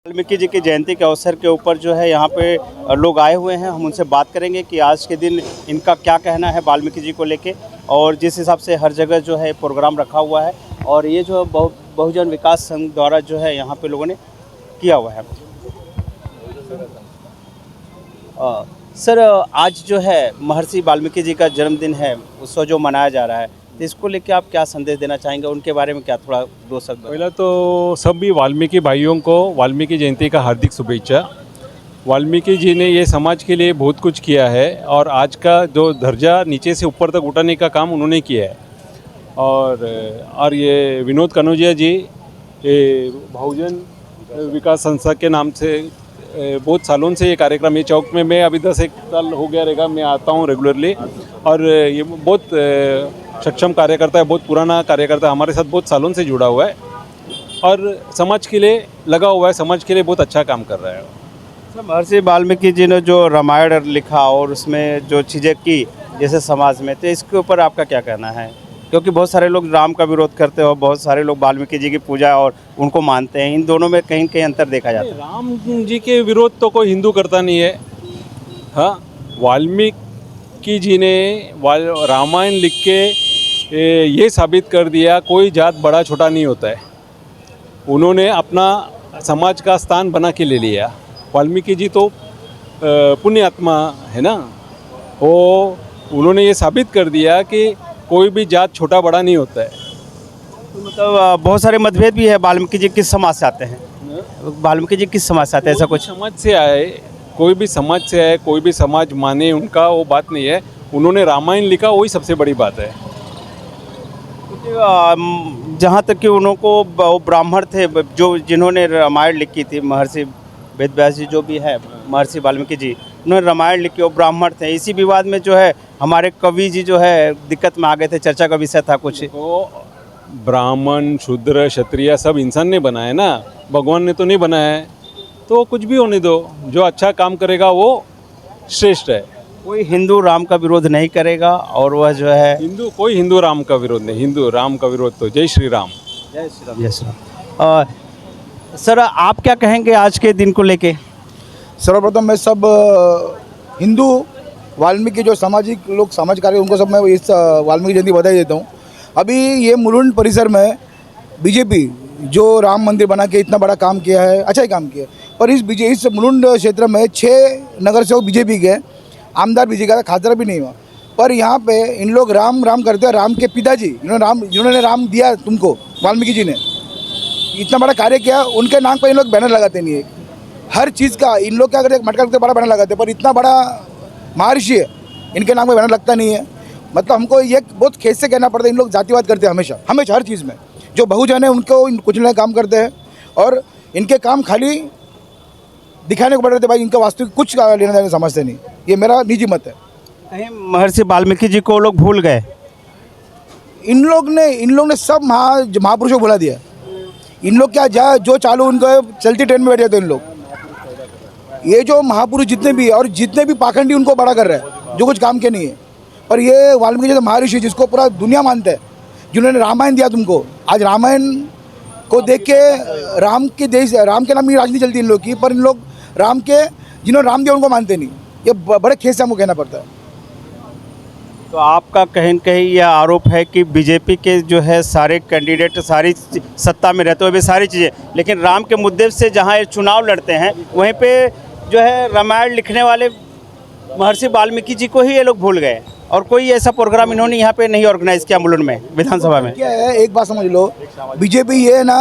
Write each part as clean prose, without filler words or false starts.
वाल्मीकि जी की जयंती के अवसर के ऊपर जो है यहाँ पे लोग आए हुए हैं। हम उनसे बात करेंगे कि आज के दिन इनका क्या कहना है वाल्मीकि जी को लेके, और जिस हिसाब से हर जगह जो है प्रोग्राम रखा हुआ है और ये जो बहुजन विकास संघ द्वारा जो है यहाँ पे लोगों ने किया हुआ है। सर, आज जो है महर्षि वाल्मीकि जी का जन्मदिन है, उत्सव जो मनाया जा रहा है, तो इसको लेके आप क्या संदेश देना चाहेंगे? उनके बारे में क्या थोड़ा दो शब्द? पहला तो सभी वाल्मीकि भाइयों को वाल्मीकि जयंती का हार्दिक शुभेच्छा। वाल्मीकि जी ने ये समाज के लिए बहुत कुछ किया है और आज का जो दर्जा नीचे से ऊपर तक उठाने का काम उन्होंने किया है। और ये विनोद कनौजिया जी ये बहुजन विकास संस्था के नाम से बहुत सालों से ये कार्यक्रम, ये चौक में मैं अभी 10-1 साल हो गया रहेगा, मैं आता हूँ रेगुलरली। और ये बहुत सक्षम कार्यकर्ता है, बहुत पुराना कार्यकर्ता, हमारे साथ बहुत सालों से जुड़ा हुआ है और समाज के लिए लगा हुआ है, समाज के लिए बहुत अच्छा काम कर रहा है। महर्षि वाल्मीकि जी ने जो रामायण लिखा और उसमें जो चीज़ें की जैसे समाज में, तो इसके ऊपर आपका क्या कहना है? क्योंकि बहुत सारे लोग राम का विरोध करते हैं और बहुत सारे लोग वाल्मीकि जी की पूजा और उनको मानते हैं। इन दोनों में कहीं कहीं अंतर देखा जाता है। राम जी के विरोध तो कोई हिंदू करता नहीं है। हाँ, वाल्मीकि जी ने रामायण लिख के ये साबित कर दिया कोई जात बड़ा छोटा नहीं होता है। उन्होंने अपना समाज का स्थान बना के ले लिया। वाल्मीकि जी तो पुण्य आत्मा है ना, वो उन्होंने ये साबित कर दिया कि कोई भी जात छोटा बड़ा नहीं होता है। तो मतलब बहुत सारे मतभेद भी है। वाल्मीकि जी किस समाज से आते हैं? वाल्मीकि जी किस समाज से आते हैं? ऐसा कुछ समाज से आए, कोई भी समाज से आए, कोई भी समाज माने उनका वो बात नहीं है। उन्होंने रामायण लिखा, वही सबसे बड़ी बात है। जहाँ तक कि उनको वो ब्राह्मण थे जो जिन्होंने रामायण लिखी थी, महर्षि वेद व्यास जी जो भी है, महर्षि वाल्मीकि जी, उन्होंने रामायण लिखी, वो ब्राह्मण थे। इसी विवाद में जो है हमारे कवि जी जो है दिक्कत में आ गए थे, चर्चा का विषय था कुछ। तो ब्राह्मण शूद्र क्षत्रिय सब इंसान ने बनाया ना, भगवान ने तो नहीं बनाया है। तो कुछ भी होने दो, जो अच्छा काम करेगा वो श्रेष्ठ है। कोई हिंदू राम का विरोध नहीं करेगा और वह जो है कोई हिंदू राम का विरोध नहीं। हिंदू राम का विरोध तो जय श्री राम। जय श्री राम, जय श्री राम। सर, आप क्या कहेंगे आज के दिन को लेके? सर्वप्रथम मैं सब हिंदू वाल्मीकि जो सामाजिक लोग समाज कार्य उनको सब मैं इस वाल्मीकि जयंती बधाई देता हूँ। अभी ये मुलुंड परिसर में बीजेपी जो राम मंदिर बना के इतना बड़ा काम किया है, अच्छा ही काम किया है। पर इस मुलुंड क्षेत्र में 6 नगर सेवक बीजेपी के, आमदार बीजेपी का, खासदार भी नहीं हुआ। पर यहाँ पे इन लोग राम राम करते हैं। राम के पिताजी जिन्होंने राम दिया तुमको, वाल्मीकि जी ने इतना बड़ा कार्य किया, उनके नाम पर इन लोग बैनर लगाते नहीं है। हर चीज़ का इन लोग क्या करते हैं, मटका करते बड़ा बैनर लगाते हैं, पर इतना बड़ा महर्षि है, इनके नाम पर बैनर लगता नहीं है। मतलब हमको ये बहुत खेत से कहना पड़ता है, इन लोग जातिवाद करते हैं हमेशा हमेशा हर चीज़ में। जो बहुजन है उनको कुछ नया काम करते हैं और इनके काम खाली दिखाने को पड़ रहे थे। भाई इनका वास्तविक कुछ लेना देना समझते नहीं। ये मेरा निजी मत है। कहीं महर्षि वाल्मीकि जी को लोग भूल गए? इन लोग ने सब महापुरुषों को भुला दिया। इन लोग क्या जो चालू उनको चलती ट्रेन में बैठे थे इन लोग। ये जो महापुरुष जितने भी और जितने भी पाखंडी उनको बड़ा कर रहे हैं, जो कुछ काम के नहीं है। पर ये वाल्मीकि जी महर्षि जिसको पूरा दुनिया मानते हैं, जिन्होंने रामायण दिया तुमको, आज रामायण को देख के राम के नाम की राजनीति चलती है इन लोग की। पर इन लोग जिन्होंने राम दिया उनको मानते नहीं। ये बड़े खेत से हमको कहना पड़ता है। तो आपका कहीं कहीं यह आरोप है कि बीजेपी के जो है सारे कैंडिडेट सारी सत्ता में रहते हुए भी सारी चीज़ें, लेकिन राम के मुद्दे से जहाँ ये चुनाव लड़ते हैं वहीं पे जो है रामायण लिखने वाले महर्षि वाल्मीकि जी को ही ये लोग भूल गए। और कोई ऐसा प्रोग्राम इन्होंने यहाँ पे नहीं ऑर्गेनाइज किया मुलुंड में, विधानसभा में। क्या है, एक बात समझ लो, बीजेपी ये ना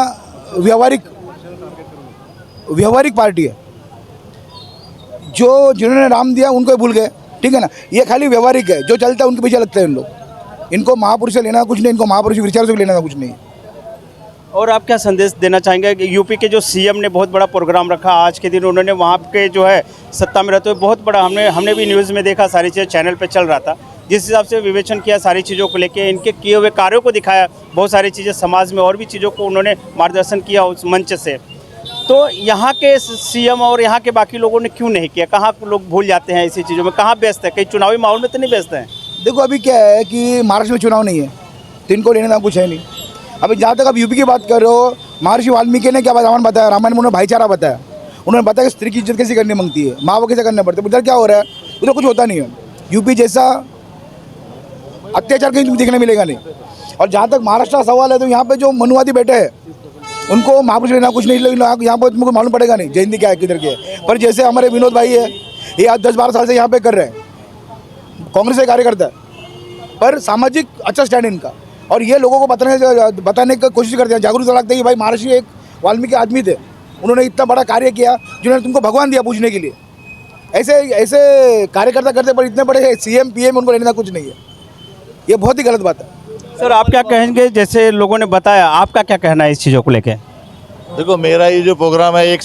व्यवहारिक पार्टी है। जिन्होंने राम दिया उनको भूल गए, ठीक है ना। ये खाली व्यवहारिक है, जो चलता है उनके पीछे लगते हैं इन लोग। इनको महापुरुष से लेना कुछ नहीं, इनको महापुरुष विचार से भी लेना कुछ नहीं। और आप क्या संदेश देना चाहेंगे कि यूपी के जो सीएम ने बहुत बड़ा प्रोग्राम रखा आज के दिन, उन्होंने वहाँ के जो है सत्ता में रहते हुए बहुत बड़ा, हमने भी न्यूज़ में देखा, सारी चीज़ें चैनल पे चल रहा था, जिस हिसाब से विवेचन किया सारी चीज़ों को लेके, इनके किए हुए कार्यों को दिखाया, बहुत सारी चीज़ें समाज में और भी चीज़ों को उन्होंने मार्गदर्शन किया उस मंच से। तो यहाँ के सीएम और यहाँ के बाकी लोगों ने क्यों नहीं किया? कहाँ लोग भूल जाते हैं इसी चीज़ों में? कहाँ व्यस्त है? कहीं चुनावी माहौल में तो नहीं व्यस्त हैं? देखो अभी क्या है कि महाराष्ट्र में चुनाव नहीं है तो इनको लेने का कुछ है नहीं। अभी जहाँ तक आप यूपी की बात कर रहे हो, महर्षि वाल्मीकि ने क्या रामायण बताया, रामायण में उन्होंने भाईचारा बताया। उन्होंने बताया कि स्त्री की इज्जत कैसे करनी मांगती है, माँ बाप कैसे करने पड़ते हैं। उधर क्या हो रहा है, उधर कुछ होता नहीं है। यूपी जैसा अत्याचार कहीं देखने मिलेगा नहीं। और जहाँ तक महाराष्ट्र का सवाल है, तो यहाँ पे जो मनुवादी बैठे हैं उनको महापुरुष लेना कुछ नहीं, लेकिन यहाँ पर तुमको मालूम पड़ेगा नहीं जयंती क्या है, किधर के है। पर जैसे हमारे विनोद भाई है, ये आज 10-12 साल से यहाँ पे कर रहे हैं, कांग्रेस के कार्यकर्ता है, पर सामाजिक अच्छा स्टैंड इनका। और ये लोगों को बताने की कोशिश करते हैं, जागरूकता रखते हैं कि भाई महर्षि एक वाल्मीकि आदमी थे, उन्होंने इतना बड़ा कार्य किया, जिन्होंने तुमको भगवान दिया पूजने के लिए। ऐसे ऐसे कार्यकर्ता करते, पर इतने बड़े सीएम पीएम उनको लेना कुछ नहीं है। ये बहुत ही गलत बात है। सर आप क्या कहेंगे, जैसे लोगों ने बताया, आपका क्या कहना है इस चीज़ों को लेके? देखो, मेरा ये जो प्रोग्राम है एक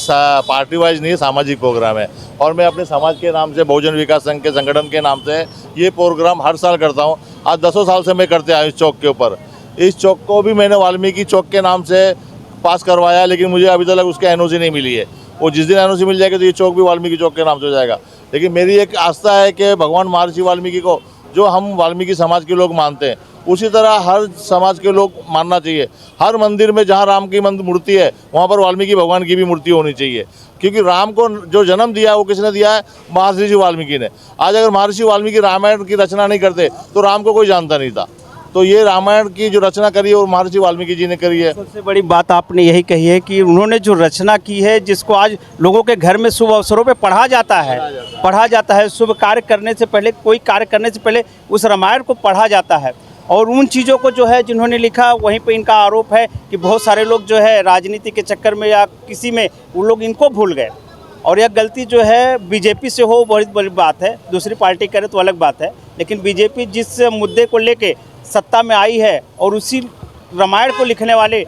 पार्टी वाइज नहीं है, सामाजिक प्रोग्राम है। और मैं अपने समाज के नाम से, बहुजन विकास संघ के संगठन के नाम से ये प्रोग्राम हर साल करता हूँ। आज 10 साल से मैं करते आया हूँ इस चौक के ऊपर। इस चौक को भी मैंने वाल्मीकि चौक के नाम से पास करवाया, लेकिन मुझे अभी तक उसके एनओसी नहीं मिली है। वो जिस दिन एनओसी मिल जाएगी तो ये चौक भी वाल्मीकि चौक के नाम से हो जाएगा। लेकिन मेरी एक आस्था है कि भगवान महर्षि वाल्मीकि को जो हम वाल्मीकि समाज के लोग मानते हैं, उसी तरह हर समाज के लोग मानना चाहिए। हर मंदिर में जहाँ राम की मूर्ति है, वहाँ पर वाल्मीकि भगवान की भी मूर्ति होनी चाहिए। क्योंकि राम को जो जन्म दिया है वो किसने दिया है? महर्षि वाल्मीकि ने। आज अगर महर्षि वाल्मीकि रामायण की रचना नहीं करते तो राम को कोई जानता नहीं था। तो ये रामायण की जो रचना करी है वो महर्षि वाल्मीकि जी ने करी है। सबसे बड़ी बात आपने यही कही है कि उन्होंने जो रचना की है, जिसको आज लोगों के घर में शुभ अवसरों पे पढ़ा जाता है, शुभ कार्य करने से पहले, कोई कार्य करने से पहले उस रामायण को पढ़ा जाता है। और उन चीज़ों को जो है जिन्होंने लिखा, वहीं पे इनका आरोप है कि बहुत सारे लोग जो है राजनीति के चक्कर में या किसी में वो लोग इनको भूल गए। और यह गलती जो है बीजेपी से हो, बहुत बड़ी बात है। दूसरी पार्टी करे तो अलग बात है, लेकिन बीजेपी जिस मुद्दे को लेके सत्ता में आई है और उसी रामायण को लिखने वाले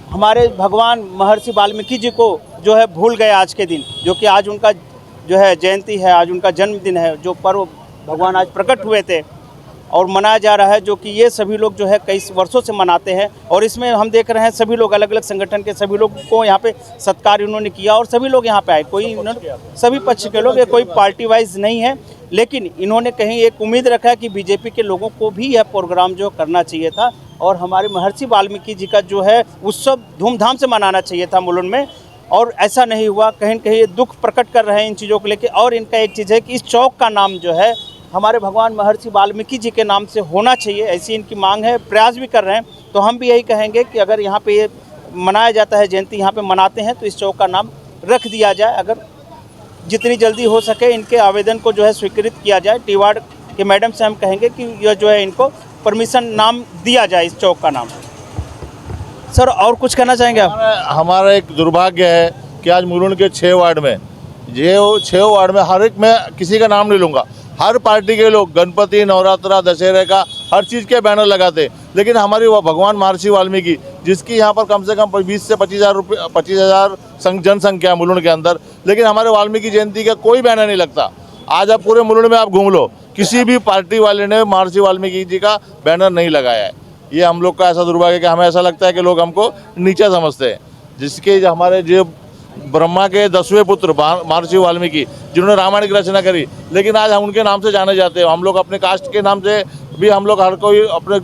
हमारे भगवान महर्षि वाल्मीकि जी को जो है भूल गए आज के दिन, जो कि आज उनका जो है जयंती है, आज उनका जन्मदिन है, जो पर्व भगवान आज प्रकट हुए थे और मनाया जा रहा है, जो कि ये सभी लोग जो है कई वर्षों से मनाते हैं। और इसमें हम देख रहे हैं सभी लोग, अलग अलग संगठन के सभी लोग को यहाँ पे सत्कार उन्होंने किया और सभी लोग यहाँ पे आए। कोई सभी पक्ष के लोग, ये कोई पार्टी वाइज नहीं है, लेकिन इन्होंने कहीं एक उम्मीद रखा कि बीजेपी के लोगों को भी यह प्रोग्राम जो करना चाहिए था और हमारे महर्षि वाल्मीकि जी का जो है उत्सव धूमधाम से मनाना चाहिए था मुलुंड में, और ऐसा नहीं हुआ। कहीं न कहीं ये दुख प्रकट कर रहे हैं इन चीज़ों को लेकर। और इनका एक चीज़ है कि इस चौक का नाम जो है हमारे भगवान महर्षि वाल्मीकि जी के नाम से होना चाहिए, ऐसी इनकी मांग है, प्रयास भी कर रहे हैं। तो हम भी यही कहेंगे कि अगर यहाँ पे ये मनाया जाता है, जयंती यहाँ पे मनाते हैं, तो इस चौक का नाम रख दिया जाए। अगर जितनी जल्दी हो सके इनके आवेदन को जो है स्वीकृत किया जाए। टीवाड़ के मैडम से हम कहेंगे कि यह जो है इनको परमिशन नाम दिया जाए इस चौक का नाम। सर और कुछ कहना चाहेंगे आप? हमारा एक दुर्भाग्य है कि आज मुलुंड के 6 वार्ड में, ये 6 वार्ड में हर एक, मैं किसी का नाम नहीं लूँगा, हर पार्टी के लोग गणपति, नवरात्रा, दशहरे का हर चीज़ के बैनर लगाते, लेकिन हमारी भगवान महर्षि वाल्मीकि, जिसकी यहाँ पर कम से कम 20 से 25,000 जनसंख्या है मुलुंड के अंदर, लेकिन हमारे वाल्मीकि जयंती का कोई बैनर नहीं लगता। आज आप पूरे मुलुंड में आप घूम लो, किसी भी पार्टी वाले ने महर्षि वाल्मीकि जी का बैनर नहीं लगाया है। ये हम लोग का ऐसा दुर्भाग्य है कि हमें ऐसा लगता है कि लोग हमको नीचा समझते हैं। जिसके हमारे जो ब्रह्मा के 10वें पुत्र महर्षि वाल्मीकि, जिन्होंने रामायण की रचना करी, लेकिन आज हम उनके नाम से जाने जाते हैं। हम लोग अपने कास्ट के नाम से भी, हम लोग हर कोई अपने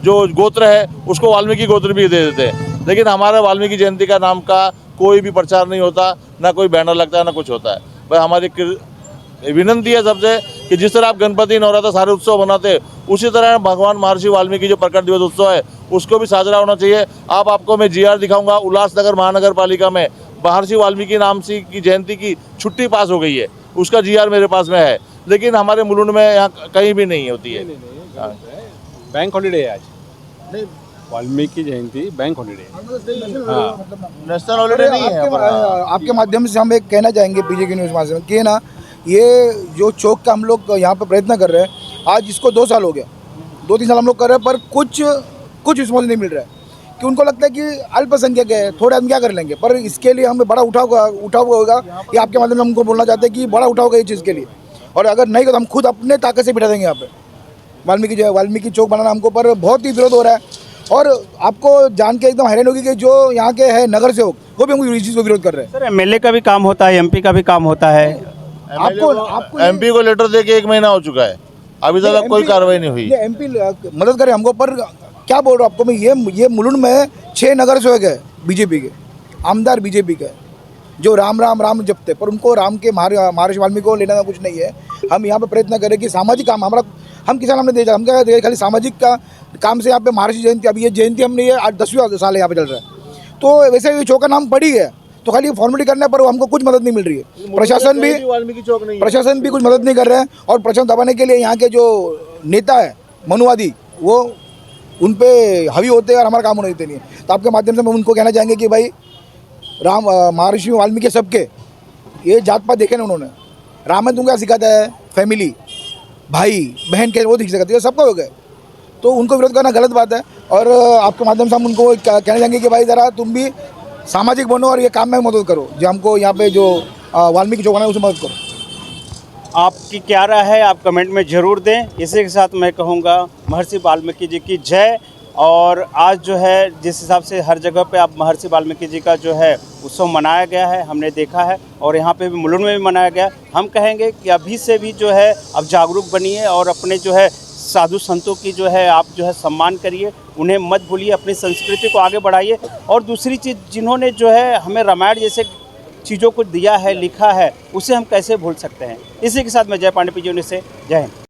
जो गोत्र है उसको वाल्मीकि गोत्र भी दे देते हैं, लेकिन हमारे वाल्मीकि जयंती का नाम का कोई भी प्रचार नहीं होता, ना कोई बैनर लगता है, ना कुछ होता है। भाई हमारी विनंती है सबसे कि जिस तरह आप गणपति, नवरात्र सारे उत्सव बनाते हैं, उसी तरह भगवान महर्षि वाल्मीकि जो प्रकट दिवस उत्सव है उसको भी साजरा होना चाहिए। आपको मैं GR दिखाऊंगा, उल्लासनगर महानगर पालिका में महर्षि वाल्मीकि नाम से की जयंती की छुट्टी पास हो गई है, उसका GR मेरे पास में है, लेकिन हमारे मुलुंड में यहाँ कहीं भी नहीं होती है। बैंक हॉलीडे है आज, नहीं वाल्मीकि जयंती बैंक हॉलीडे, नेशनल हॉलीडे नहीं है। आपके माध्यम से हम एक कहना चाहेंगे बीजेपी न्यूज़ माध्यम से कि ना, ये जो चौक का हम लोग यहाँ पे प्रयत्न कर रहे हैं, आज इसको 2 साल हो गया, 2-3 साल हम लोग कर रहे हैं, पर कुछ रिस्पॉन्स नहीं मिल रहा है। कि उनको लगता है कि अल्पसंख्यक है, थोड़े हम क्या कर लेंगे, पर इसके लिए हमें बड़ा उठाव होगा। ये आपके माध्यम से हमको बोलना चाहते हैं कि बड़ा उठाव होगा ये चीज़ के लिए, और अगर नहीं तो हम खुद अपने ताकत से बिठा देंगे यहाँ पे वाल्मीकि चौक बनाना हमको, पर बहुत ही विरोध हो रहा है। और आपको जान के एकदम हैरान होगी कि जो यहाँ के है नगर सेवक, वो भी हमको इस चीज़ को विरोध कर रहे हैं। सर MLA का भी काम होता है, MP का भी काम होता है। आपको MP को लेटर दे के 1 महीना हो चुका है, अभी तक कोई कार्रवाई नहीं हुई। MP मदद करे हमको, पर क्या बोल रहा हूँ आपको मैं, ये मुलुंड में 6 नगर सेवक है बीजेपी के, आमदार बीजेपी के, जो राम राम राम जपते, पर उनको राम के महर्षि वाल्मीकि को लेना कुछ नहीं है। हम यहाँ पे प्रयत्न करें कि सामाजिक काम हमारा, हम किसान हमने देखा, हम क्या कहते हैं, खाली सामाजिक का काम से यहाँ पे महर्षि जयंती, अभी ये जयंती हमने ये 8-10वीं साल है यहाँ पे चल रहा है, तो वैसे ये चौक का नाम पड़ी है, तो खाली फॉर्मेलिटी करने पर हमको कुछ मदद नहीं मिल रही है। प्रशासन भी वाल्मीकि चौक नहीं है। प्रशासन भी कुछ मदद नहीं कर रहे हैं, और प्रशासन दबाने के लिए यहाँ के जो नेता है मनुवादी, वो उन पे हावी होते हैं और हमारा काम होने देते नहीं है। तो आपके माध्यम से हम उनको कहना चाहेंगे कि भाई राम महर्षि वाल्मीकि सबके ये जात पात देखे ना उन्होंने, रामायण तुमको क्या सिखाता है, फैमिली भाई बहन के वो दिख सकते हैं, सबका हो गए, तो उनको विरोध करना गलत बात है। और आपके माध्यम से हम उनको कहना चाहेंगे कि भाई ज़रा तुम भी सामाजिक बनो और ये काम में मदद करो, जो हमको यहाँ पे जो वाल्मीकि चौक है उसे मदद करो। आपकी क्या राय है आप कमेंट में ज़रूर दें। इसी के साथ मैं कहूँगा महर्षि वाल्मीकि जी की जय। और आज जो है जिस हिसाब से हर जगह पे आप महर्षि वाल्मीकि जी का जो है उत्सव मनाया गया है, हमने देखा है, और यहाँ पे भी मुलुंड में भी मनाया गया। हम कहेंगे कि अभी से भी जो है अब जागरूक बनिए और अपने जो है साधु संतों की जो है आप जो है सम्मान करिए, उन्हें मत भूलिए, अपनी संस्कृति को आगे बढ़ाइए। और दूसरी चीज़, जिन्होंने जो है हमें रामायण जैसे चीज़ों को दिया है, लिखा है, उसे हम कैसे भूल सकते हैं। इसी के साथ मैं जय पांडे PG न्यूज़ से जय हिंद।